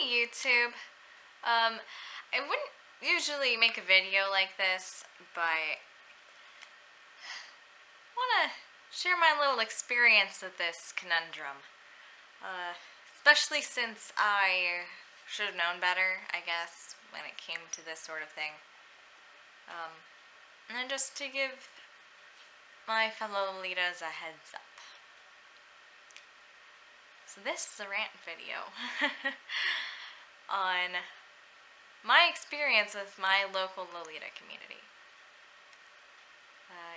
Hey YouTube. I wouldn't usually make a video like this, but I want to share my little experience with this conundrum. Especially since I should have known better, I guess, when it came to this sort of thing. And then just to give my fellow Lolitas a heads up. So this is a rant video on my experience with my local Lolita community.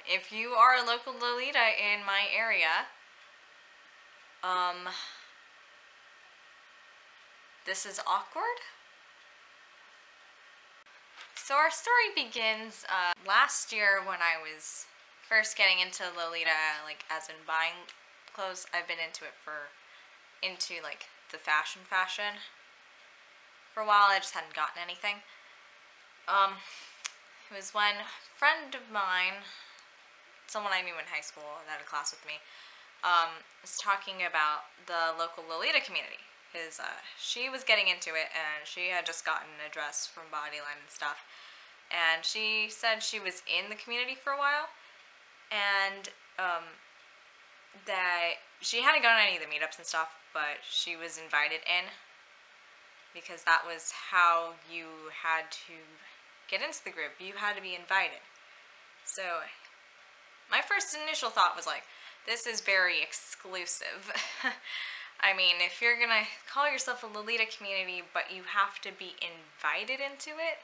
If you are a local Lolita in my area, this is awkward. So our story begins last year when I was first getting into Lolita, like as in buying clothes. I've been into it into like the fashion. For a while I just hadn't gotten anything. It was when a friend of mine, someone I knew in high school that had a class with me, was talking about the local Lolita community. Because she was getting into it, and she had just gotten a dress from Bodyline and stuff. And she said she was in the community for a while, and that she hadn't gone to any of the meetups and stuff, but she was invited in, because that was how you had to get into the group. You had to be invited. So my first initial thought was like, this is very exclusive. I mean, if you're gonna call yourself a Lolita community, but you have to be invited into it.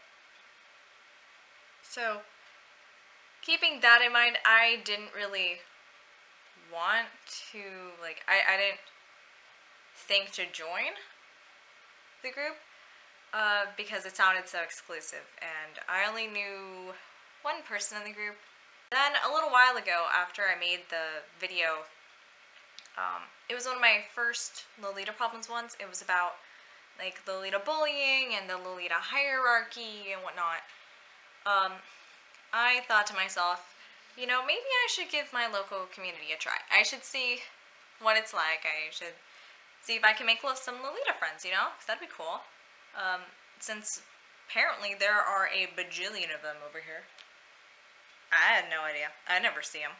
So keeping that in mind, I didn't really want to, like, I didn't think to join the group because it sounded so exclusive, and I only knew one person in the group. Then a little while ago, after I made the video, it was one of my first Lolita problems ones. It was about like Lolita bullying and the Lolita hierarchy and whatnot. I thought to myself, you know, maybe I should give my local community a try. I should see what it's like. I should see if I can make some Lolita friends, you know, because that'd be cool. Since apparently there are a bajillion of them over here. I had no idea. I never see them.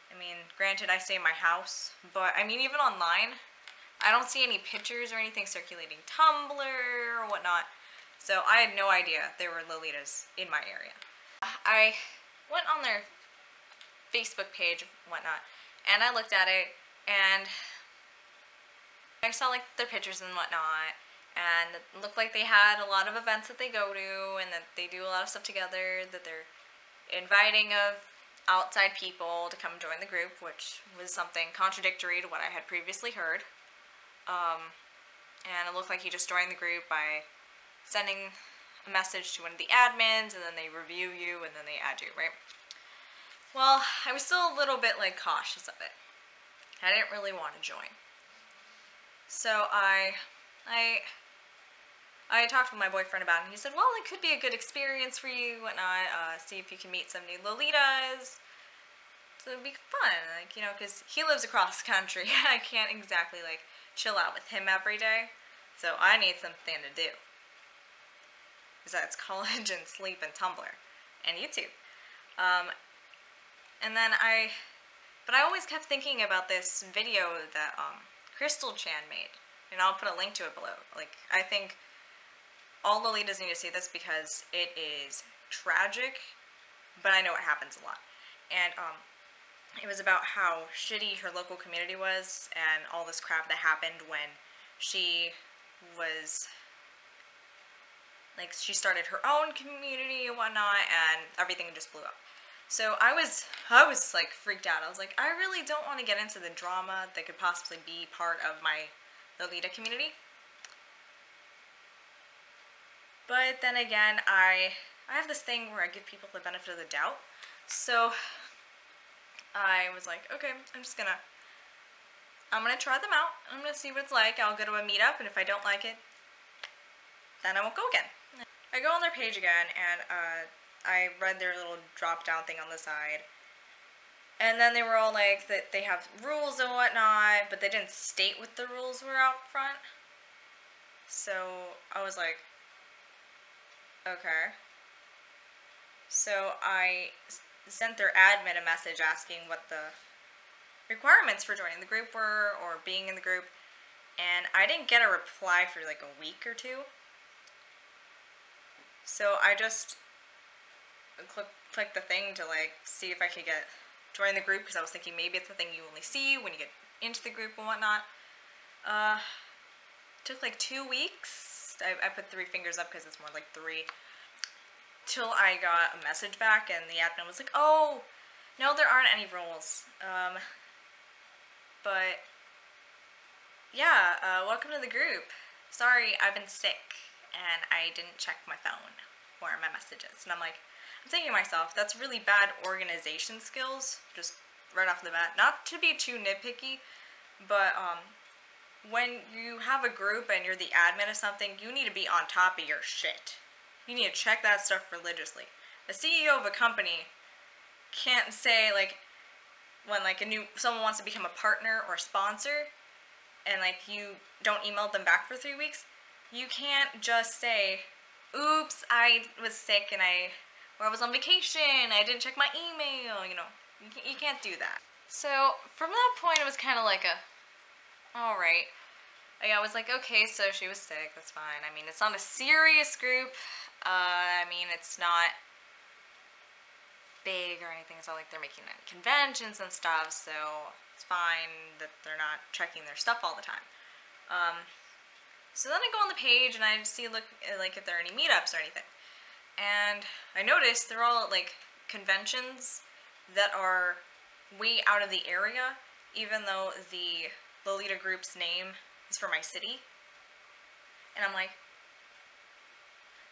I mean, granted, I stay in my house, but I mean, even online, I don't see any pictures or anything circulating Tumblr or whatnot. So I had no idea there were Lolitas in my area. I went on their Facebook page and whatnot, and I looked at it, and I saw like their pictures and whatnot, and it looked like they had a lot of events that they go to, and that they do a lot of stuff together, that they're inviting of outside people to come join the group, which was something contradictory to what I had previously heard. And it looked like you just joined the group by sending a message to one of the admins, and then they review you, and then they add you, right? Well, I was still a little bit like cautious of it. I didn't really want to join. So I talked with my boyfriend about it, and he said, well, it could be a good experience for you, whatnot, see if you can meet some new Lolitas, so it'd be fun, like, you know, because he lives across the country. I can't exactly, like, chill out with him every day, so I need something to do, besides college and sleep and Tumblr, and YouTube. And then but I always kept thinking about this video that, Crystal Chan made, and I'll put a link to it below. Like, I think all Lolitas need to see this because it is tragic, but I know it happens a lot. And it was about how shitty her local community was, and all this crap that happened when she was, like, she started her own community and whatnot, and everything just blew up. So I was like freaked out. I was like, I really don't want to get into the drama that could possibly be part of my Lolita community. But then again, I have this thing where I give people the benefit of the doubt. So I was like, okay, I'm gonna try them out. I'm gonna see what it's like. I'll go to a meetup, and if I don't like it, then I won't go again. I go on their page again, and I read their little drop-down thing on the side. And then they were all like that they have rules and whatnot, but they didn't state what the rules were out front. So I was like, okay. So I sent their admin a message asking what the requirements for joining the group were or being in the group, and I didn't get a reply for like a week or two. So I just clicked the thing to like see if I could join the group, because I was thinking maybe it's the thing you only see when you get into the group and whatnot. Took like 2 weeks. I put 3 fingers up because it's more like 3. Till I got a message back and the admin was like, oh, no, there aren't any rules. But yeah, welcome to the group. Sorry, I've been sick and I didn't check my phone or my messages. And I'm thinking to myself, that's really bad organization skills, just right off the bat. Not to be too nitpicky, but when you have a group and you're the admin of something, you need to be on top of your shit. You need to check that stuff religiously. The CEO of a company can't say, like, when like someone wants to become a partner or sponsor, and like you don't email them back for 3 weeks, you can't just say, oops, I was sick and I was on vacation, I didn't check my email, you can't do that. So from that point it was kind of like alright. I was like, okay, so she was sick, that's fine. I mean, it's not a serious group. I mean, it's not big or anything. It's not like they're making any conventions and stuff, so it's fine that they're not checking their stuff all the time. So then I go on the page and I see like if there are any meetups or anything. And I noticed they're all like conventions that are way out of the area, even though the Lolita group's name is for my city. And I'm like,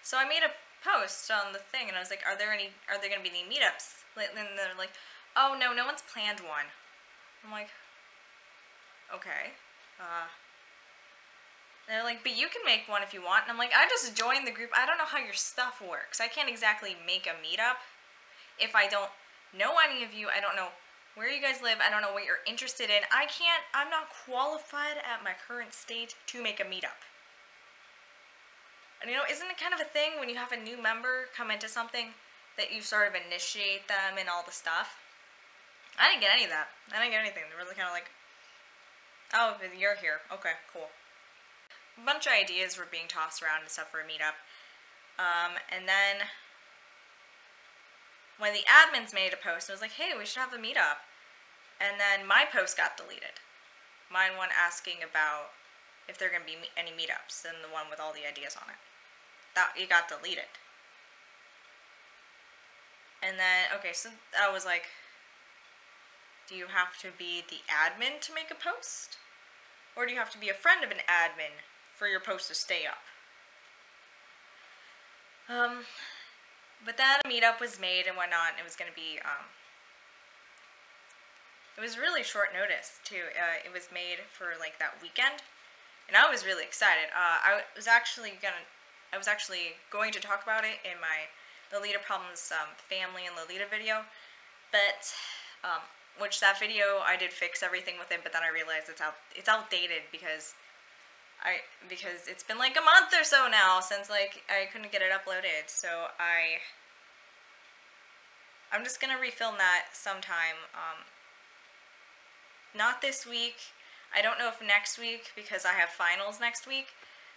so I made a post on the thing and I was like, are there gonna be any meetups? And they're like, oh no one's planned one. I'm like, okay. They're like, but you can make one if you want. And I'm like, I just joined the group. I don't know how your stuff works. I can't exactly make a meetup if I don't know any of you. I don't know where you guys live. I don't know what you're interested in. I'm not qualified at my current state to make a meetup. And isn't it kind of a thing when you have a new member come into something that you sort of initiate them and all the stuff? I didn't get any of that. I didn't get anything. They were really kind of like, oh, you're here. Okay, cool. A bunch of ideas were being tossed around and stuff for a meetup. And then when the admins made a post, it was like, hey, we should have a meetup. And then my post got deleted. Mine one asking about if there are going to be any meetups, and the one with all the ideas on it. It got deleted. And then, okay, so I was like, do you have to be the admin to make a post? Or do you have to be a friend of an admin for your post to stay up? But then a meetup was made and whatnot, and it was going to be, it was really short notice, too. It was made for, like, that weekend, and I was really excited. I was actually going to talk about it in my Lolita Problems family and Lolita video, but, which that video I did fix everything with it, but then I realized it's outdated because it's been like a month or so now since like I couldn't get it uploaded, so I'm just gonna refilm that sometime. Not this week. I don't know if next week, because I have finals next week,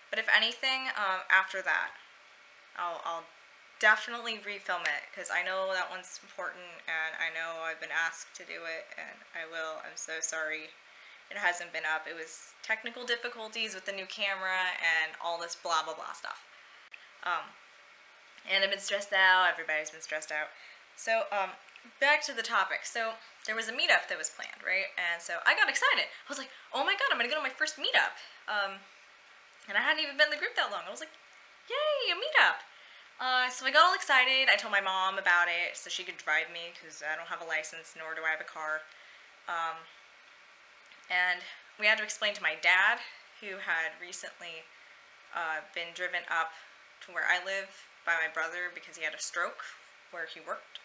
but if anything, after that, I'll definitely refilm it, because I know that one's important, and I know I've been asked to do it, and I will. I'm so sorry it hasn't been up. It was technical difficulties with the new camera, and all this blah blah blah stuff. And I've been stressed out, everybody's been stressed out. So, back to the topic. So, there was a meetup that was planned, right? And so, I got excited. I was like, oh my god, I'm gonna go to my first meetup. And I hadn't even been in the group that long. I was like, yay, a meetup! So I got all excited. I told my mom about it so she could drive me, because I don't have a license, nor do I have a car. And we had to explain to my dad, who had recently been driven up to where I live by my brother because he had a stroke where he worked.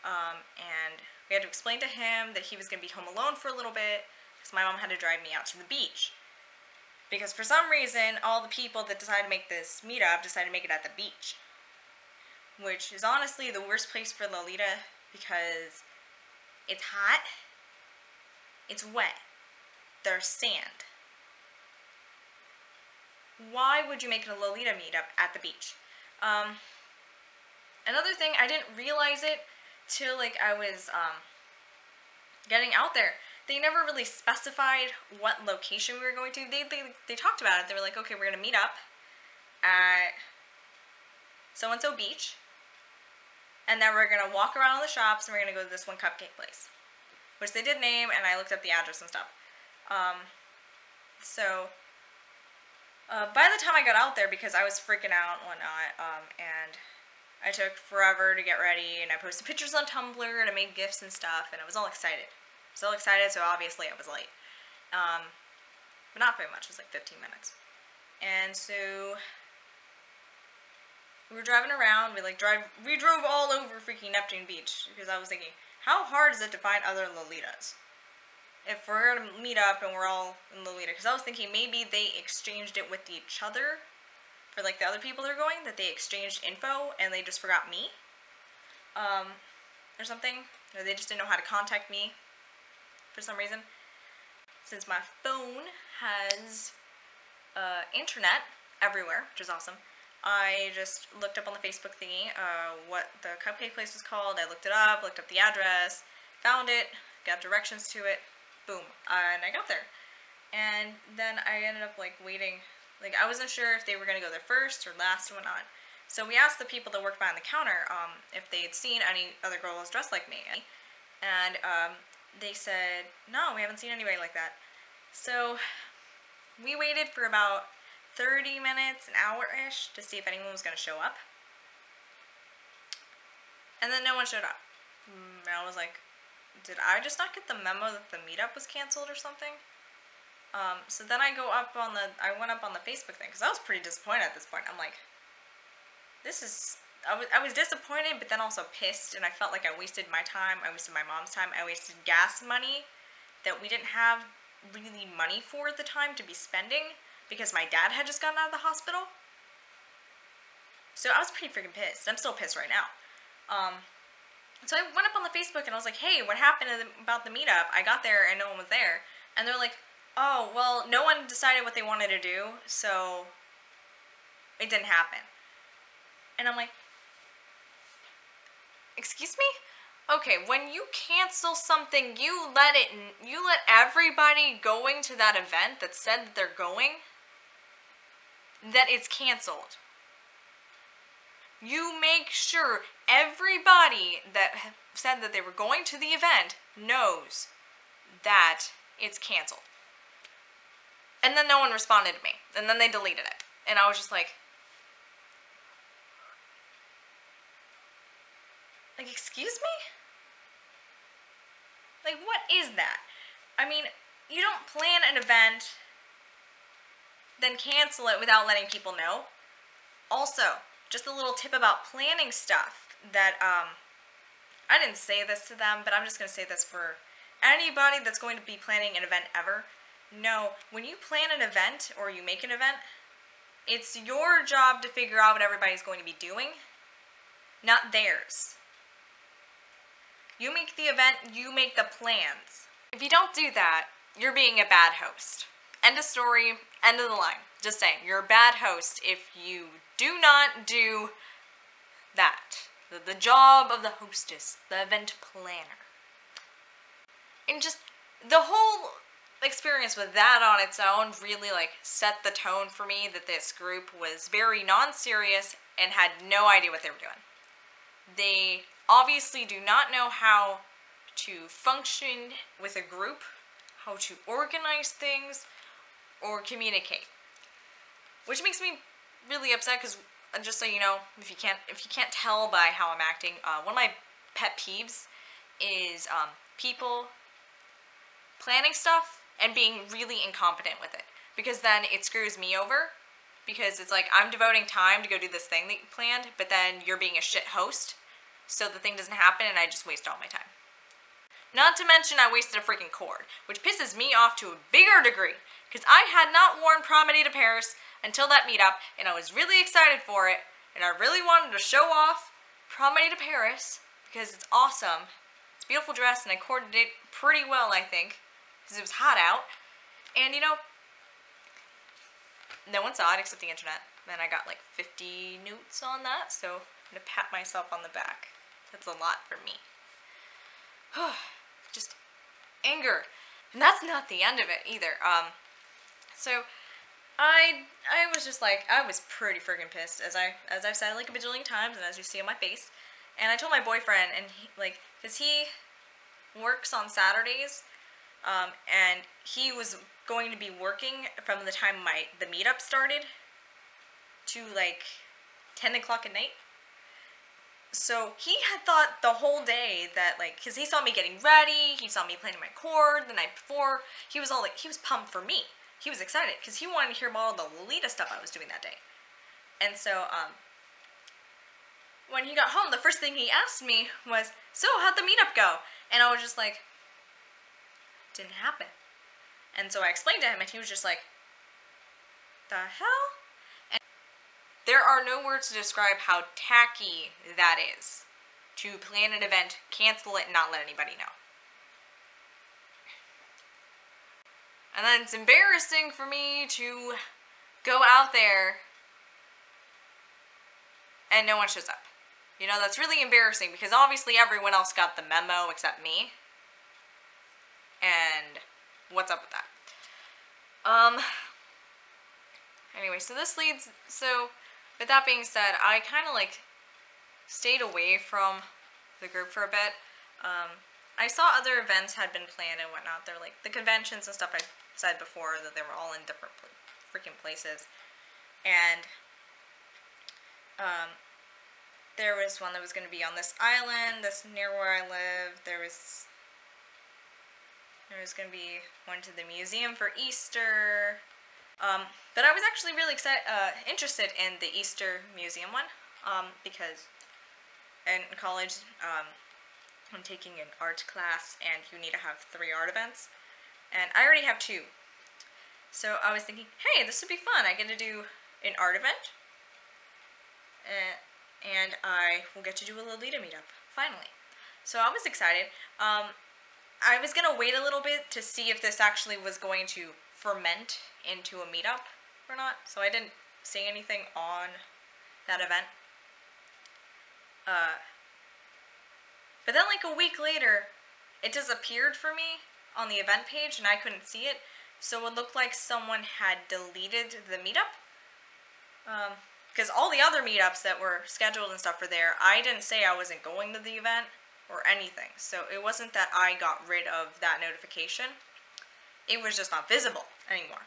And we had to explain to him that he was going to be home alone for a little bit because my mom had to drive me out to the beach. Because for some reason, all the people that decided to make this meetup decided to make it at the beach. Which is honestly the worst place for Lolita because it's hot, it's wet, there's sand. Why would you make a Lolita meetup at the beach? Another thing, I didn't realize it till like I was getting out there. They never really specified what location we were going to. They talked about it. They were like, okay, we're going to meet up at so-and-so beach. And then we're going to walk around the shops and we're going to go to this one cupcake place. Which they did name, and I looked up the address and stuff. By the time I got out there, because I was freaking out and whatnot, and I took forever to get ready, and I posted pictures on Tumblr, and I made GIFs and stuff, and I was all excited. So obviously I was late. But not very much, it was like 15 minutes. And so we were driving around, we drove all over freaking Neptune Beach, because I was thinking, how hard is it to find other Lolitas? If we're gonna meet up and we're all in Lolita, because I was thinking maybe they exchanged it with each other, for like the other people that are going, that they exchanged info, and they just forgot me, or something, or they just didn't know how to contact me, for some reason. Since my phone has internet everywhere, which is awesome, I just looked up on the Facebook thingy what the cupcake place was called. I looked it up, looked up the address, found it, got directions to it, boom, and I got there. And then I ended up like waiting, like I wasn't sure if they were going to go there first or last or whatnot. So we asked the people that worked behind the counter if they had seen any other girls dressed like me. And they said, no, we haven't seen anybody like that. So we waited for about 30 minutes, an hour-ish, to see if anyone was going to show up. And then no one showed up. And I was like, did I just not get the memo that the meetup was canceled or something? So then I went up on the Facebook thing, because I was pretty disappointed at this point. I'm like, I was disappointed, but then also pissed, and I felt like I wasted my time, I wasted my mom's time, I wasted gas money that we didn't have really money for at the time to be spending, because my dad had just gotten out of the hospital. So I was pretty freaking pissed. I'm still pissed right now. So I went up on the Facebook and I was like, hey, what happened about the meetup? I got there and no one was there. And they're like, oh, well, no one decided what they wanted to do, so it didn't happen. And I'm like, excuse me? Okay, when you cancel something, you let everybody going to that event that said that they're going, that it's canceled. You make sure everybody that said that they were going to the event knows that it's canceled. And then no one responded to me. And then they deleted it. And I was just like, excuse me? Like, what is that? I mean, you don't plan an event, then cancel it without letting people know. Also, just a little tip about planning stuff that, I didn't say this to them, but I'm just going to say this for anybody that's going to be planning an event ever. No, when you plan an event or you make an event, it's your job to figure out what everybody's going to be doing, not theirs. You make the event, you make the plans. If you don't do that, you're being a bad host. End of story, end of the line. Just saying, you're a bad host if you do not do that. The job of the hostess, the event planner. And just the whole experience with that on its own really set the tone for me that this group was very non-serious and had no idea what they were doing. They obviously do not know how to function with a group, how to organize things, or communicate. Which makes me really upset because, just so you know, if you can't tell by how I'm acting, one of my pet peeves is people planning stuff and being really incompetent with it. Because then it screws me over. Because it's like, I'm devoting time to go do this thing that you planned, but then you're being a shit host, so the thing doesn't happen and I just waste all my time. Not to mention I wasted a freaking cord, which pisses me off to a bigger degree. because I had not worn Promenade to Paris until that meetup, and I was really excited for it, and I really wanted to show off Promenade to Paris because it's awesome. It's a beautiful dress, and I corded it pretty well, I think, because it was hot out. And you know, no one saw it except the internet. And I got like 50 newts on that, so I'm gonna pat myself on the back. That's a lot for me. Just anger. And that's not the end of it either. So I was just like, I was pretty friggin' pissed, as I've said like a bajillion times, and as you see on my face. And I told my boyfriend, and he, like, cause he works on Saturdays, and he was going to be working from the time the meetup started to like 10 o'clock at night. So he had thought the whole day that, like, because he saw me getting ready, he saw me planning my cord the night before, he was all like, he was pumped for me. He was excited because he wanted to hear about all the Lolita stuff I was doing that day. And so, when he got home, the first thing he asked me was, so how'd the meetup go? And I was just like, didn't happen. And so I explained to him, and he was just like, the hell? And there are no words to describe how tacky that is, to plan an event, cancel it, and not let anybody know. And then it's embarrassing for me to go out there and no one shows up. You know, that's really embarrassing because obviously everyone else got the memo except me. And what's up with that? Anyway, so with that being said, I kind of like stayed away from the group for a bit. I saw other events had been planned and whatnot. They're like the conventions and stuff I said before, that they were all in different freaking places. And there was one that was going to be on this island, this near where I live. There was going to be one to the museum for Easter. But I was actually really interested in the Easter museum one, because in college, I'm taking an art class, and you need to have 3 art events, and I already have 2. So I was thinking, hey, this would be fun. I get to do an art event, and I will get to do a Lolita meetup, finally. So I was excited. I was going to wait a little bit to see if this actually was going to ferment into a meetup or not, so I didn't say anything on that event. But then like a week later, it disappeared for me on the event page and I couldn't see it, so it looked like someone had deleted the meetup. Because all the other meetups that were scheduled and stuff were there. I didn't say I wasn't going to the event or anything, so it wasn't that I got rid of that notification. It was just not visible anymore.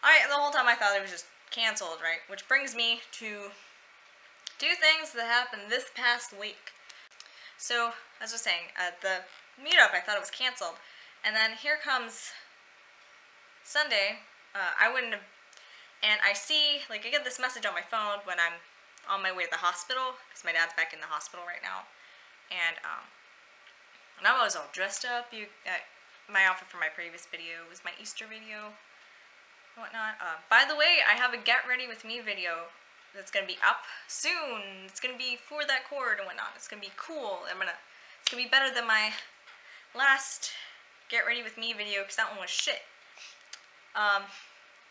The whole time I thought it was just canceled, right? Which brings me to 2 things that happened this past week. So, as I was saying, the meetup, I thought it was canceled. And then here comes Sunday, and I see, like, I get this message on my phone when I'm on my way to the hospital, because my dad's back in the hospital right now. And I was all dressed up. My outfit from my previous video was my Easter video, and whatnot. By the way, I have a Get Ready With Me video that's gonna be up soon. It's gonna be for that cord and whatnot. It's gonna be cool. It's gonna be better than my last Get Ready With Me video, because that one was shit. But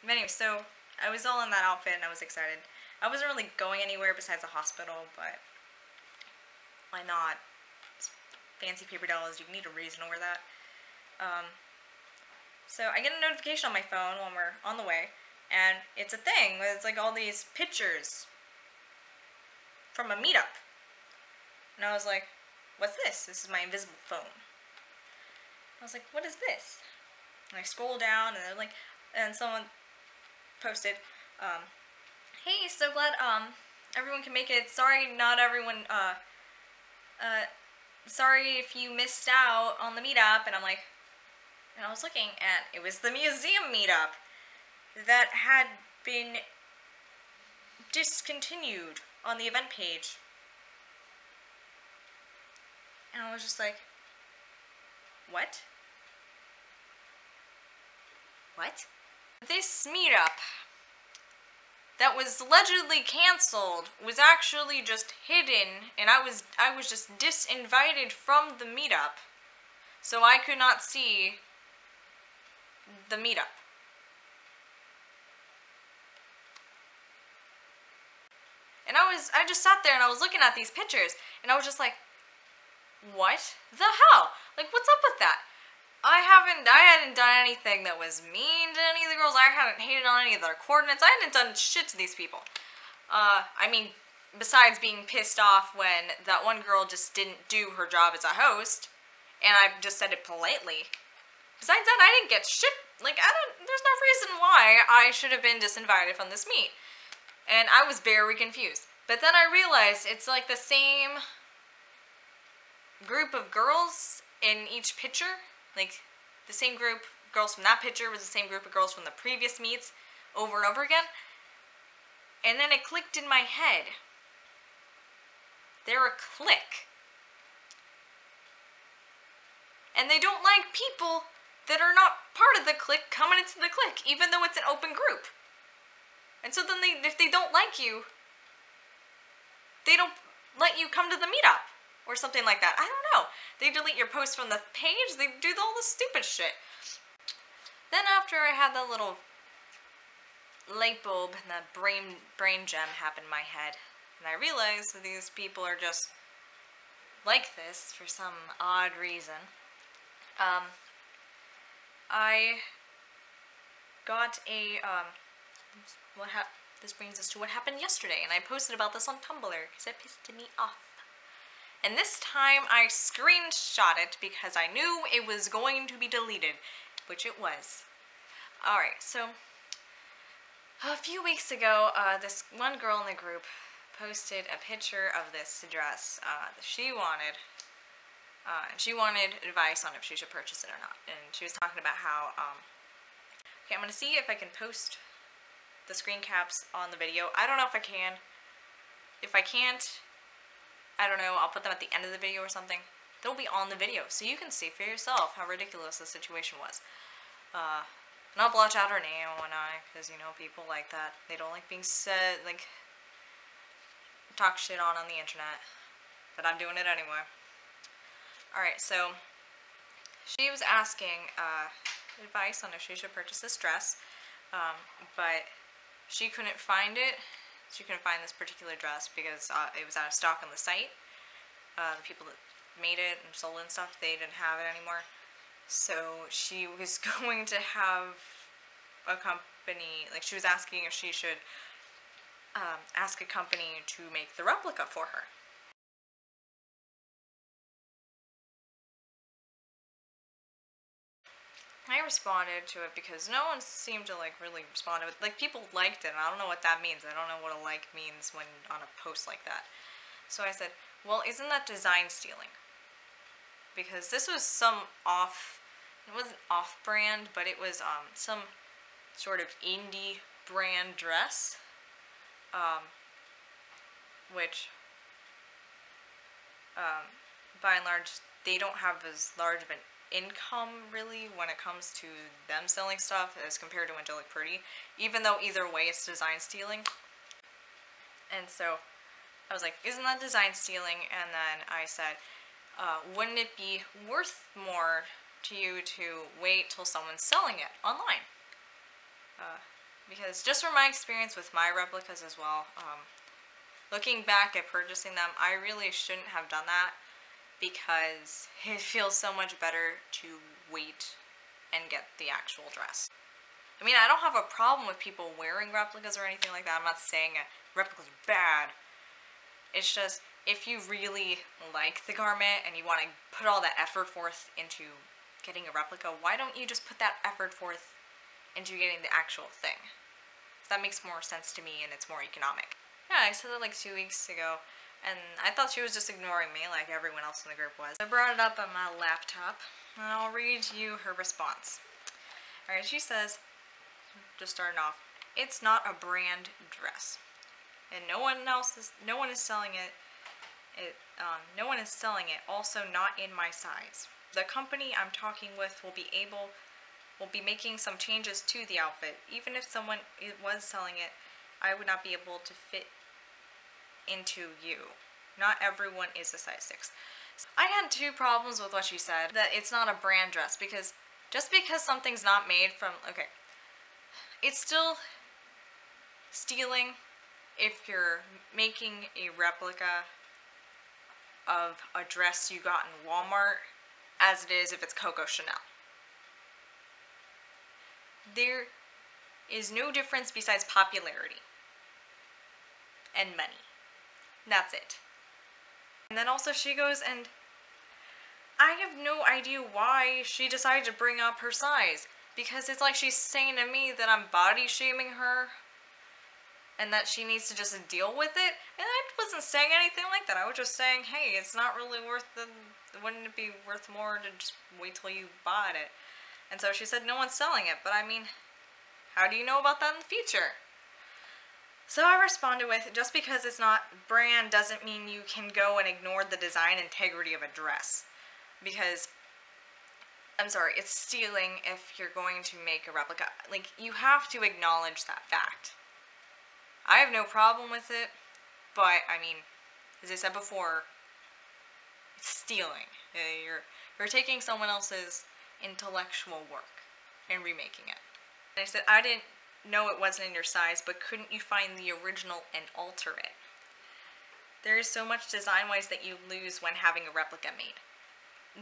anyway, so I was all in that outfit and I was excited. I wasn't really going anywhere besides the hospital, but why not? It's fancy paper dolls, you need a reason to wear that. So I get a notification on my phone when we're on the way, and it's a thing. It's like all these pictures from a meetup. And I was like, what's this? This is my invisible phone. I was like, what is this? And I scroll down, and they're like, and someone posted, hey, so glad, everyone can make it. Sorry, not everyone, sorry if you missed out on the meetup. And I'm like, and I was looking, and it was the museum meetup that had been discontinued on the event page. And I was just like, what? What? This meetup that was allegedly canceled was actually just hidden, and I was just disinvited from the meetup, so I could not see the meetup. And I just sat there and I was looking at these pictures, and I was just like, what the hell? Like, what's up with that? I hadn't done anything that was mean to any of the girls. I hadn't hated on any of their coordinates. I hadn't done shit to these people. I mean, besides being pissed off when that one girl just didn't do her job as a host, and I just said it politely. Besides that, I didn't get shit. Like, there's no reason why I should have been disinvited from this meet. And I was very confused. But then I realized it's like the same group of girls in each picture. Like, the same group of girls from that picture was the same group of girls from the previous meets over and over again. And then it clicked in my head. They're a clique. And they don't like people that are not part of the clique coming into the clique, even though it's an open group. And so then if they don't like you, they don't let you come to the meetup. Or something like that. I don't know. They delete your posts from the page. They do all this stupid shit. Then after I had the little light bulb and the brain gem happen in my head, and I realized that these people are just like this for some odd reason, I got a, this brings us to what happened yesterday, and I posted about this on Tumblr because it pissed me off. And this time I screenshot it because I knew it was going to be deleted, which it was. Alright, so a few weeks ago, this one girl in the group posted a picture of this dress that she wanted. And she wanted advice on if she should purchase it or not. And she was talking about how, okay, I'm going to see if I can post the screen caps on the video. I don't know if I can. If I can't, I don't know, I'll put them at the end of the video or something. They'll be on the video, so you can see for yourself how ridiculous the situation was. And I'll blotch out her name and whatnot, because, you know, people like that. They don't like being said, like, talk shit on the internet. But I'm doing it anyway. Alright, so, she was asking advice on if she should purchase this dress, but she couldn't find it. She couldn't find this particular dress because it was out of stock on the site. The people that made it and sold it and stuff, they didn't have it anymore. So she was going to have a company, like she was asking if she should ask a company to make the replica for her. I responded to it because no one seemed to, like, really respond to it. Like, people liked it, and I don't know what that means. I don't know what a like means when on a post like that. So I said, well, isn't that design stealing? Because this was some it wasn't off-brand, but it was some sort of indie brand dress, which, by and large, they don't have as large of an income really when it comes to them selling stuff as compared to Angelic Pretty, even though either way it's design stealing. And so I was like, isn't that design stealing? And then I said, wouldn't it be worth more to you to wait till someone's selling it online? Because just from my experience with my replicas as well, looking back at purchasing them, I really shouldn't have done that, because it feels so much better to wait and get the actual dress. I mean, I don't have a problem with people wearing replicas or anything like that. I'm not saying replicas are bad. It's just, if you really like the garment and you want to put all that effort forth into getting a replica, why don't you just put that effort forth into getting the actual thing? That makes more sense to me and it's more economic. Yeah, I said that like 2 weeks ago. And I thought she was just ignoring me like everyone else in the group was. I brought it up on my laptop, and I'll read you her response. Alright, she says, just starting off, it's not a brand dress. And no one is selling it. No one is selling it, also not in my size. The company I'm talking with will be able will be making some changes to the outfit. Even if someone was selling it, I would not be able to fit into you. Not everyone is a size 6. I had 2 problems with what she said, that it's not a brand dress, because just because something's not made from, okay, it's still stealing if you're making a replica of a dress you got in Walmart as it is if it's Coco Chanel. There is no difference besides popularity and money. That's it. And then also she goes, and I have no idea why she decided to bring up her size, because it's like she's saying to me that I'm body shaming her and that she needs to just deal with it. And I wasn't saying anything like that. I was just saying, hey, it's not really worth wouldn't it be worth more to just wait till you bought it? And so she said no one's selling it, but I mean, how do you know about that in the future? So I responded with, just because it's not brand doesn't mean you can go and ignore the design integrity of a dress. Because, I'm sorry, it's stealing if you're going to make a replica. Like, you have to acknowledge that fact. I have no problem with it, but, I mean, as I said before, it's stealing. You're taking someone else's intellectual work and remaking it. And I said, I didn't know it wasn't in your size, but couldn't you find the original and alter it? There is so much design-wise that you lose when having a replica made.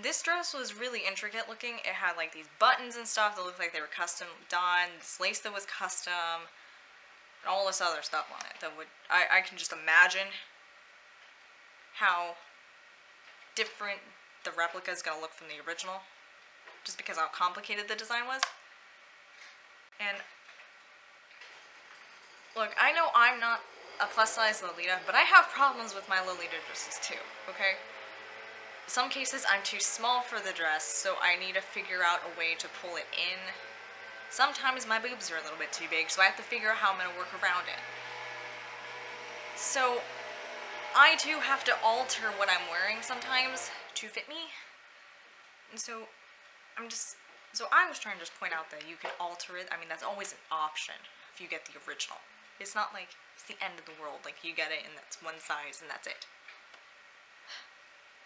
This dress was really intricate looking. It had like these buttons and stuff that looked like they were custom done, this lace that was custom, and all this other stuff on it that would, I can just imagine how different the replica is going to look from the original, just because how complicated the design was. And look, I know I'm not a plus-size Lolita, but I have problems with my Lolita dresses too, okay? Some cases I'm too small for the dress, so I need to figure out a way to pull it in. Sometimes my boobs are a little bit too big, so I have to figure out how I'm going to work around it. So I too have to alter what I'm wearing sometimes to fit me. And so I was trying to just point out that you can alter it. I mean, that's always an option if you get the original. It's not like it's the end of the world, like you get it and that's one size and that's it.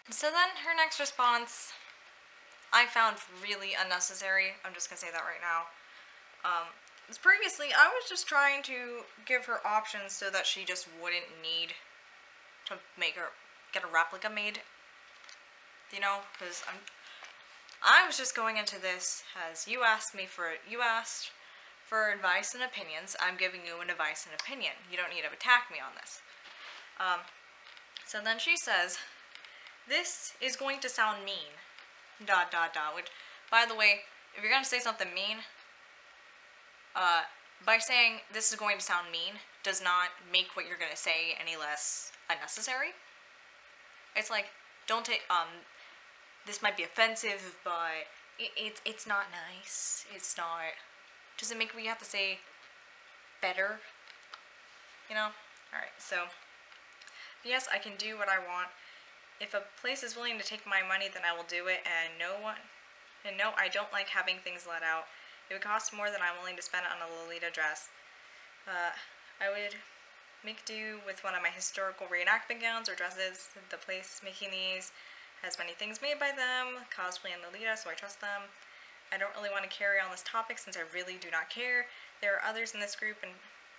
So then her next response, I found really unnecessary. I'm just gonna say that right now. Previously, I was just trying to give her options so that she just wouldn't need to get a replica made. You know, because I was just going into this as you asked for advice and opinions. I'm giving you an advice and opinion. You don't need to attack me on this. So then she says, this is going to sound mean, ... which, by the way, if you're going to say something mean, by saying this is going to sound mean does not make what you're going to say any less unnecessary. It's like, don't take, this might be offensive, but it's not nice. It's not, does it make what you have to say better? You know? Alright, so, yes, I can do what I want. If a place is willing to take my money, then I will do it, and no, I don't like having things let out. It would cost more than I'm willing to spend on a Lolita dress. I would make do with one of my historical reenactment gowns or dresses. The place making these has many things made by them, cosplay and Lolita, so I trust them. I don't really want to carry on this topic since I really do not care. There are others in this group and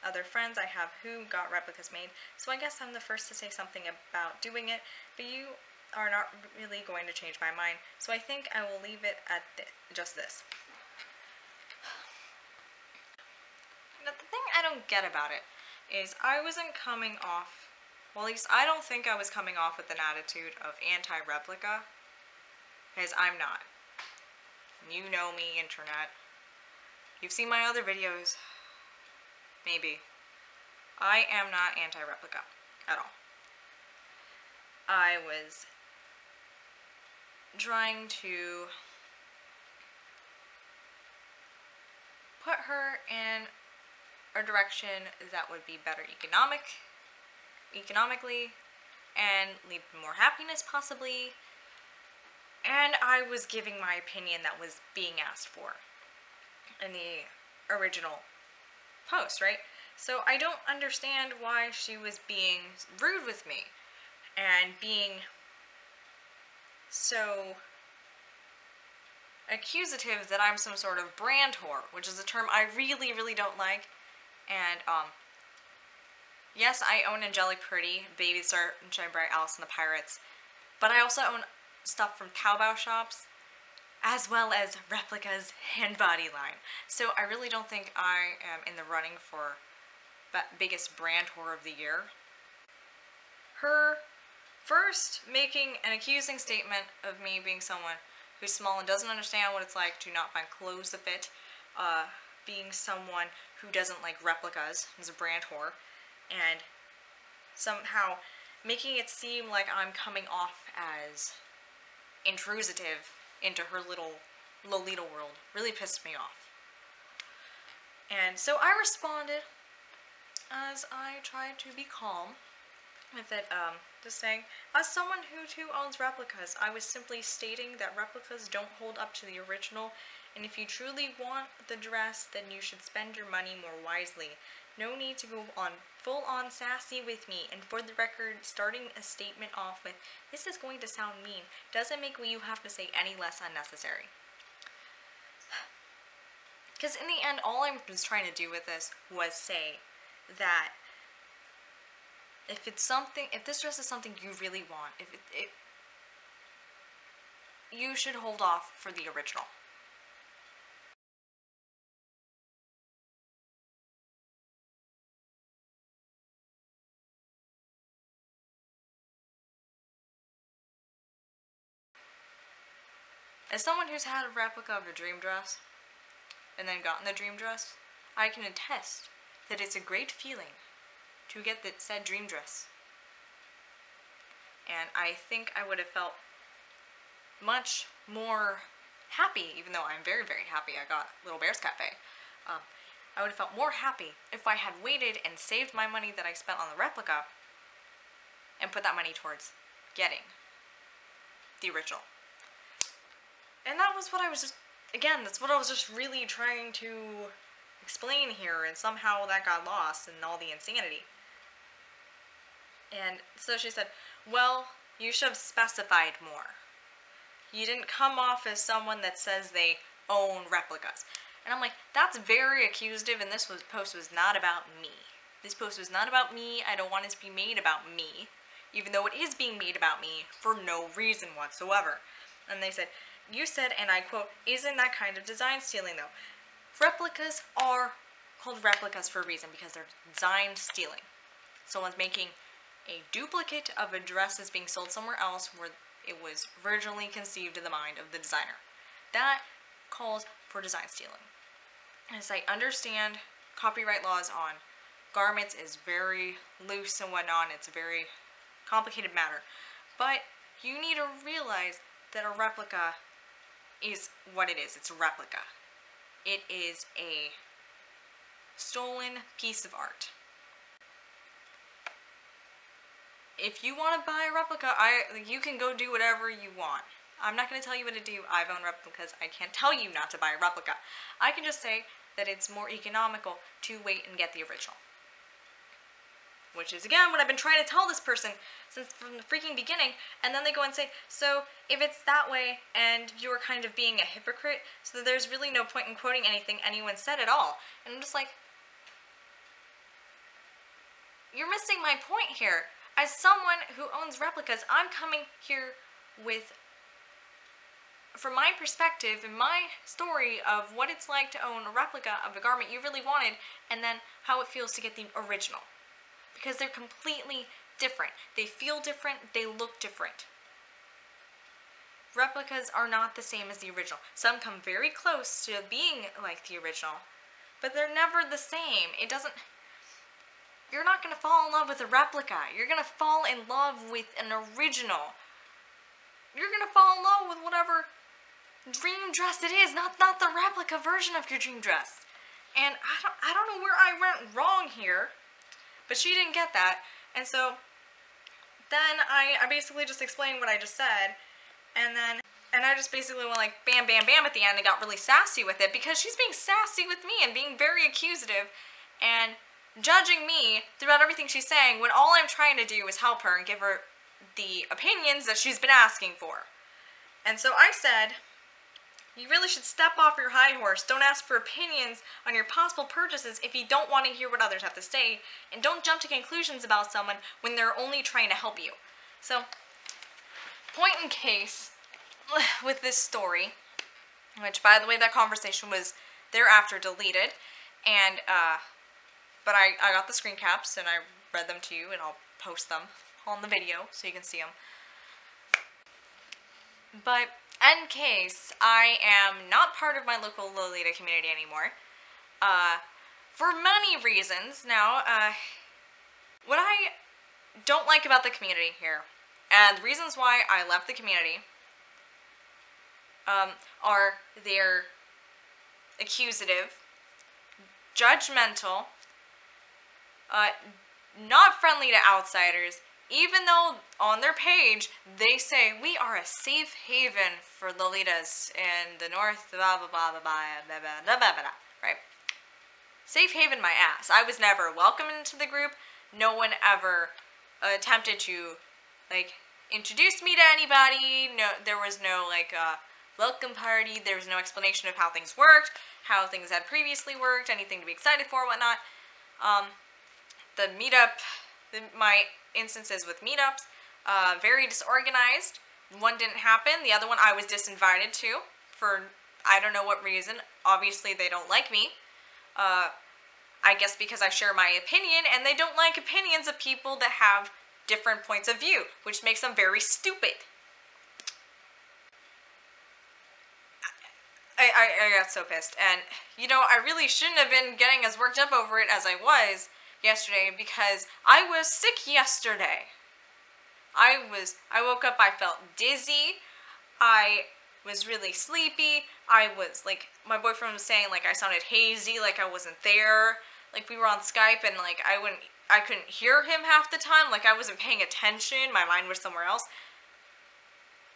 other friends I have who got replicas made, so I guess I'm the first to say something about doing it, but you are not really going to change my mind, so I think I will leave it at just this. Now, the thing I don't get about it is I wasn't coming off, well, at least I don't think I was coming off with an attitude of anti-replica, because I'm not. You know me, internet. You've seen my other videos. Maybe. I am not anti-replica at all. I was trying to put her in a direction that would be better economically, and lead more happiness possibly, and I was giving my opinion that was being asked for. in the original post, right? So I don't understand why she was being rude with me and being so accusative that I'm some sort of brand whore, which is a term I really, really don't like. And, yes, I own Angelic Pretty, Baby Star, and Shine Bright, Alice and the Pirates, but I also own stuff from Taobao shops, as well as replicas and body line. So I really don't think I am in the running for biggest brand whore of the year. Her first making an accusing statement of me being someone who's small and doesn't understand what it's like to not find clothes that fit, being someone who doesn't like replicas, is a brand whore, and somehow making it seem like I'm coming off as intrusive into her little Lolita world really pissed me off. And so I responded as I tried to be calm with it, just saying, as someone who too owns replicas, I was simply stating that replicas don't hold up to the original, and if you truly want the dress, then you should spend your money more wisely. No need to go on full-on sassy with me, and for the record, starting a statement off with, this is going to sound mean, doesn't make what you have to say any less unnecessary. Because in the end, all I was trying to do with this was say that if this dress is something you really want, you should hold off for the original. As someone who's had a replica of a dream dress, and then gotten the dream dress, I can attest that it's a great feeling to get that said dream dress. And I think I would have felt much more happy, even though I'm very, very happy I got Little Bears Cafe. I would have felt more happy if I had waited and saved my money that I spent on the replica and put that money towards getting the original. And that was what I was that's what I was just really trying to explain here, and somehow that got lost in all the insanity. And so she said, well, you should have specified more. You didn't come off as someone that says they own replicas. And I'm like, that's very accusative, and this post was not about me. This post was not about me. I don't want it to be made about me, even though it is being made about me for no reason whatsoever. And they said, you said, and I quote, isn't that kind of design stealing though? Replicas are called replicas for a reason, because they're design stealing. Someone's making a duplicate of a dress that's being sold somewhere else where it was originally conceived in the mind of the designer. That calls for design stealing. As I understand, copyright laws on garments is very loose and whatnot. It's a very complicated matter. But you need to realize that a replica is what it is. It's a replica. It is a stolen piece of art. If you want to buy a replica, you can go do whatever you want. I'm not going to tell you what to do. I've owned replicas. I can't tell you not to buy a replica. I can just say that it's more economical to wait and get the original. Which is, again, what I've been trying to tell this person from the freaking beginning, and then they go and say, so if it's that way, and you're kind of being a hypocrite, so there's really no point in quoting anything anyone said at all. And I'm just like, you're missing my point here. As someone who owns replicas, I'm coming here with, from my perspective and my story of what it's like to own a replica of a garment you really wanted, and then how it feels to get the original. Because they're completely different. They feel different, they look different. Replicas are not the same as the original. Some come very close to being like the original, but they're never the same. You're not going to fall in love with a replica. You're going to fall in love with an original. You're going to fall in love with whatever dream dress it is, not the replica version of your dream dress. And I don't know where I went wrong here. But she didn't get that, and so then I basically just explained what I just said, and then And I just basically went like bam, bam, bam at the end and got really sassy with it because she's being sassy with me and being very accusative and judging me throughout everything she's saying when all I'm trying to do is help her and give her the opinions that she's been asking for. And so I said, you really should step off your high horse. Don't ask for opinions on your possible purchases if you don't want to hear what others have to say, and don't jump to conclusions about someone when they're only trying to help you. So, point in case with this story, which, by the way, that conversation was thereafter deleted, and, but I got the screen caps, and I read them to you, and I'll post them on the video so you can see them. But, in case, I am not part of my local Lolita community anymore, for many reasons. Now, what I don't like about the community here, and the reasons why I left the community, are they're accusative, judgmental, not friendly to outsiders, even though on their page they say we are a safe haven for Lolitas in the north, blah blah blah blah blah blah blah blah blah blah, right? Safe haven my ass. I was never welcomed into the group. No one ever attempted to, like, introduce me to anybody. No, there was no, like, welcome party. There was no explanation of how things worked, how things had previously worked, anything to be excited for, whatnot. The meetup, my instances with meetups, very disorganized. One didn't happen. The other one I was disinvited to for I don't know what reason. Obviously they don't like me. I guess because I share my opinion, and they don't like opinions of people that have different points of view, which makes them very stupid. I got so pissed, and, you know, I really shouldn't have been getting as worked up over it as I was yesterday, because I was sick yesterday. I woke up, I felt dizzy, I was really sleepy, I was, like, my boyfriend was saying, like, I sounded hazy, like I wasn't there, like, we were on Skype, and, like, I couldn't hear him half the time, like, I wasn't paying attention, my mind was somewhere else,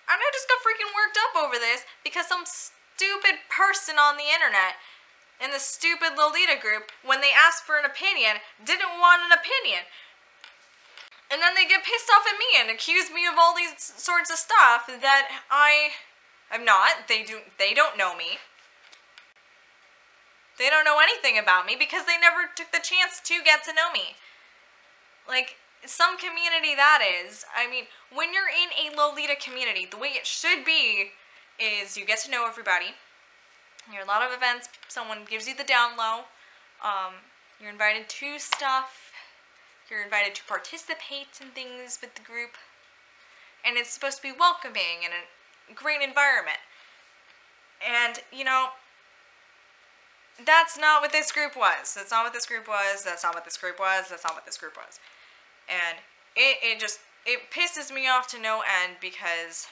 and I just got freaking worked up over this, because some stupid person on the internet, in the stupid Lolita group, when they asked for an opinion, didn't want an opinion. And then they get pissed off at me and accuse me of all these sorts of stuff that I'm not. They don't know me. They don't know anything about me because they never took the chance to get to know me. Like, some community that is. I mean, when you're in a Lolita community, the way it should be is you get to know everybody. You're at a lot of events, someone gives you the down low, you're invited to stuff, you're invited to participate in things with the group, and it's supposed to be welcoming and a great environment. And, you know, that's not what this group was. That's not what this group was, that's not what this group was, that's not what this group was. And it pisses me off to no end because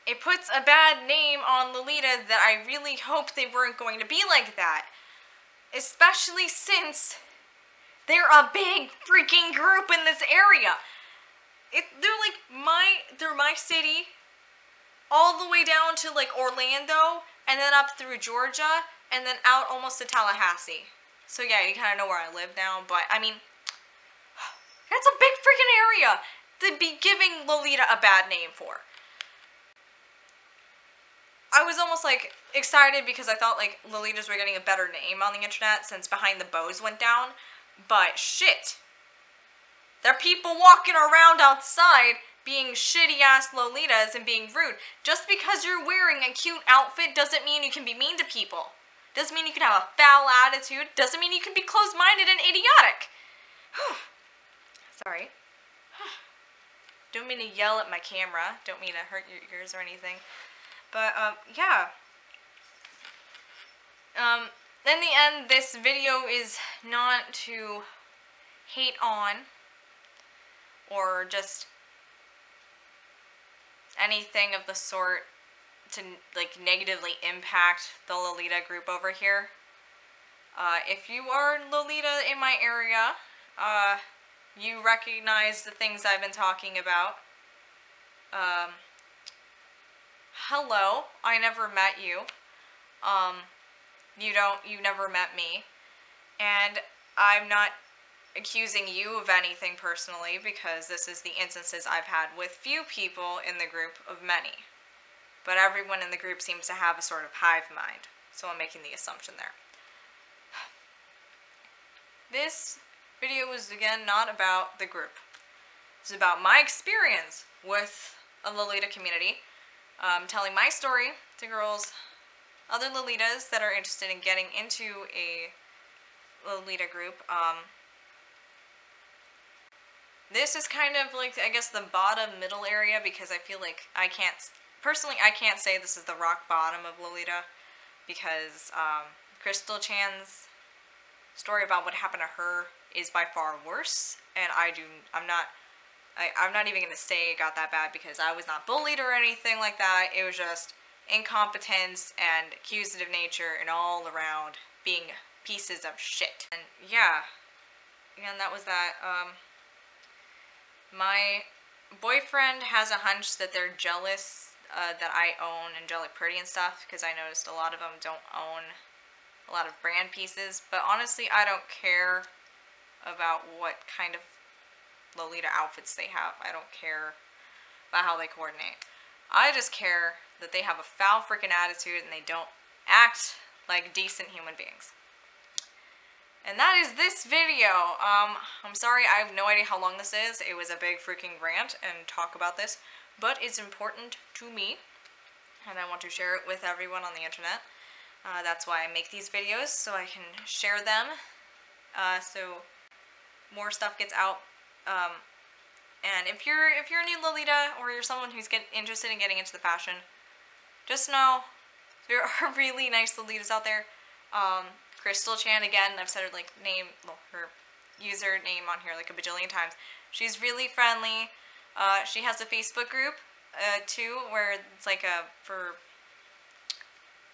it puts a bad name on Lolita that I really hoped they weren't going to be like that. Especially since they're a big freaking group in this area. They're my city, all the way down to, like, Orlando, and then up through Georgia, and then out almost to Tallahassee. So yeah, you kind of know where I live now, but, I mean, that's a big freaking area to be giving Lolita a bad name for. I was almost, like, excited because I thought, like, Lolitas were getting a better name on the internet since Behind the Bows went down. But, shit. There are people walking around outside being shitty-ass Lolitas and being rude. Just because you're wearing a cute outfit doesn't mean you can be mean to people. Doesn't mean you can have a foul attitude. Doesn't mean you can be closed-minded and idiotic. Sorry. Don't mean to yell at my camera. Don't mean to hurt your ears or anything. But, yeah. In the end, this video is not to hate on or just anything of the sort to, like, negatively impact the Lolita group over here. If you are Lolita in my area, you recognize the things I've been talking about. hello, I never met you. You never met me. And I'm not accusing you of anything personally, because this is the instances I've had with few people in the group of many. But everyone in the group seems to have a sort of hive mind, so I'm making the assumption there. This video is, again, not about the group. It's about my experience with a Lolita community, telling my story to girls, other Lolitas that are interested in getting into a Lolita group. This is kind of like, I guess, the bottom middle area, because I feel like I can't say this is the rock bottom of Lolita, because Crystal Chan's story about what happened to her is by far worse, and I'm not even gonna say it got that bad, because I was not bullied or anything like that. It was just incompetence and accusative nature and all around being pieces of shit. And yeah, again, that was that. My boyfriend has a hunch that they're jealous that I own Angelic Pretty and stuff, because I noticed a lot of them don't own a lot of brand pieces, but honestly, I don't care about what kind of Lolita outfits they have. I don't care about how they coordinate. I just care that they have a foul freaking attitude and they don't act like decent human beings. And that is this video. I'm sorry, I have no idea how long this is. It was a big freaking rant and talk about this, but it's important to me, and I want to share it with everyone on the internet. That's why I make these videos, so I can share them, so more stuff gets out. And if you're a new Lolita, or you're someone who's interested in getting into the fashion, just know there are really nice Lolitas out there. Crystal Chan, again, I've said her her username on here like a bajillion times. She's really friendly. She has a Facebook group too, where it's like for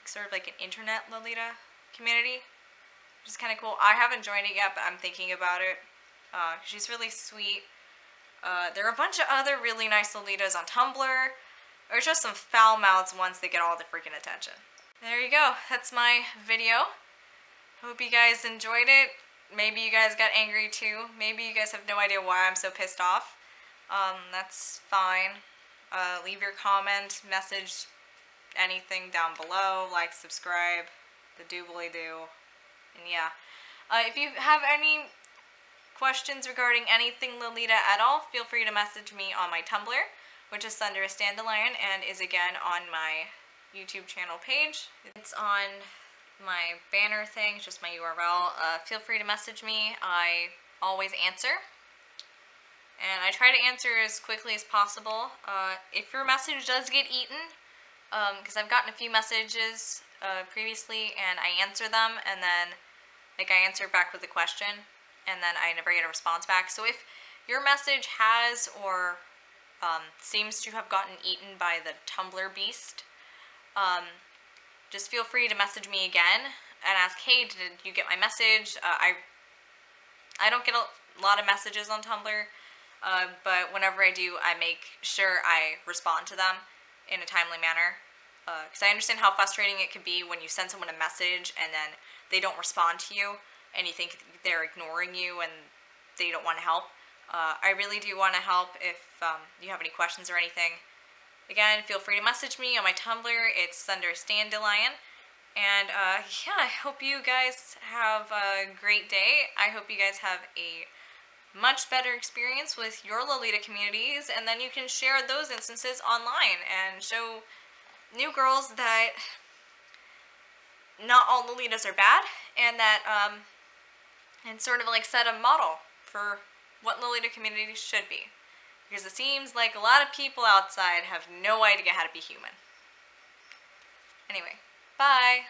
sort of like an internet Lolita community, which is kind of cool. I haven't joined it yet, but I'm thinking about it. She's really sweet. There are a bunch of other really nice Lolitas on Tumblr, or just some foul-mouthed ones that get all the freaking attention. There you go. That's my video. Hope you guys enjoyed it. Maybe you guys got angry too. Maybe you guys have no idea why I'm so pissed off. That's fine. Leave your comment, message, anything down below. Like, subscribe, the doobly-doo. And yeah. If you have any questions regarding anything Lolita at all, feel free to message me on my Tumblr, which is Thunder a Dandelion, and is again on my YouTube channel page. It's on my banner thing, it's just my URL. Feel free to message me. I always answer, and I try to answer as quickly as possible. If your message does get eaten, because I've gotten a few messages previously, and I answer them, and then I answer back with a question, and then I never get a response back. So if your message has or seems to have gotten eaten by the Tumblr beast, just feel free to message me again and ask, hey, did you get my message? I don't get a lot of messages on Tumblr, but whenever I do, I make sure I respond to them in a timely manner, because I understand how frustrating it could be when you send someone a message and then they don't respond to you, and you think they're ignoring you and they don't want to help. I really do want to help. If you have any questions or anything, again, feel free to message me on my Tumblr. It's Thunder a Dandelion. And yeah, I hope you guys have a great day. I hope you guys have a much better experience with your Lolita communities, and then you can share those instances online and show new girls that not all Lolitas are bad, and that and sort of like set a model for what Lolita communities should be. Because it seems like a lot of people outside have no idea how to be human. Anyway, bye!